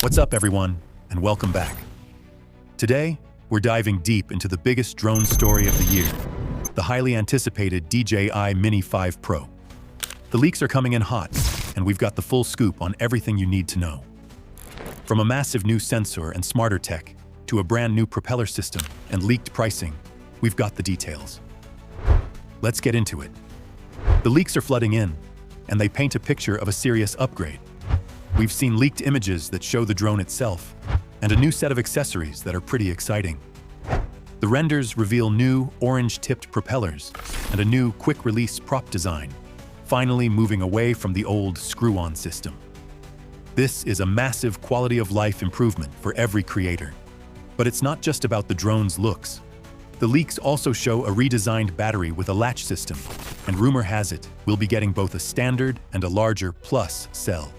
What's up, everyone, and welcome back. Today, we're diving deep into the biggest drone story of the year, the highly anticipated DJI Mini 5 Pro. The leaks are coming in hot, and we've got the full scoop on everything you need to know. From a massive new sensor and smarter tech, to a brand new propeller system and leaked pricing, we've got the details. Let's get into it. The leaks are flooding in, and they paint a picture of a serious upgrade. We've seen leaked images that show the drone itself, and a new set of accessories that are pretty exciting. The renders reveal new orange-tipped propellers and a new quick-release prop design, finally moving away from the old screw-on system. This is a massive quality-of-life improvement for every creator. But it's not just about the drone's looks. The leaks also show a redesigned battery with a latch system, and rumor has it we'll be getting both a standard and a larger Plus cell,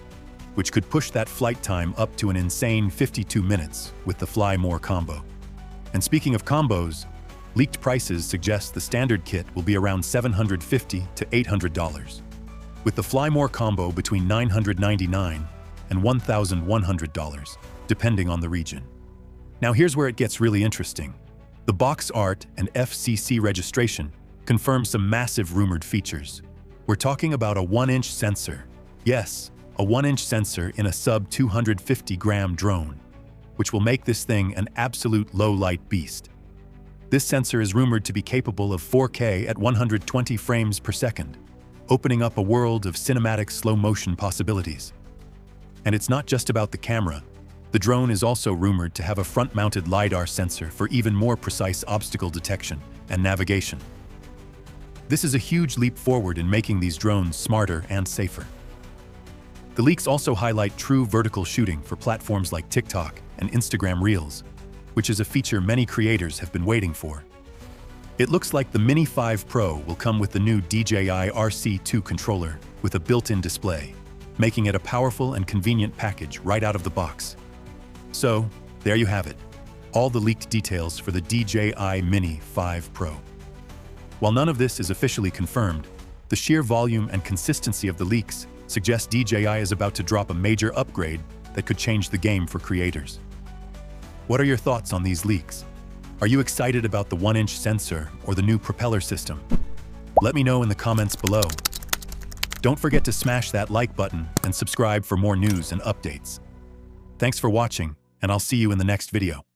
which could push that flight time up to an insane 52 minutes with the Fly More combo. And speaking of combos, leaked prices suggest the standard kit will be around $750 to $800, with the Fly More combo between $999 and $1,100, depending on the region. Now here's where it gets really interesting. The box art and FCC registration confirm some massive rumored features. We're talking about a 1-inch sensor. Yes, a 1-inch sensor in a sub-250-gram drone, which will make this thing an absolute low-light beast. This sensor is rumored to be capable of 4K at 120 frames per second, opening up a world of cinematic slow-motion possibilities. And it's not just about the camera. The drone is also rumored to have a front-mounted LiDAR sensor for even more precise obstacle detection and navigation. This is a huge leap forward in making these drones smarter and safer. The leaks also highlight true vertical shooting for platforms like TikTok and Instagram Reels, which is a feature many creators have been waiting for. It looks like the Mini 5 Pro will come with the new DJI RC2 controller with a built-in display, making it a powerful and convenient package right out of the box. So, there you have it, all the leaked details for the DJI Mini 5 Pro. While none of this is officially confirmed, the sheer volume and consistency of the leaks suggest DJI is about to drop a major upgrade that could change the game for creators. What are your thoughts on these leaks? Are you excited about the 1-inch sensor or the new propeller system? Let me know in the comments below. Don't forget to smash that like button and subscribe for more news and updates. Thanks for watching, and I'll see you in the next video.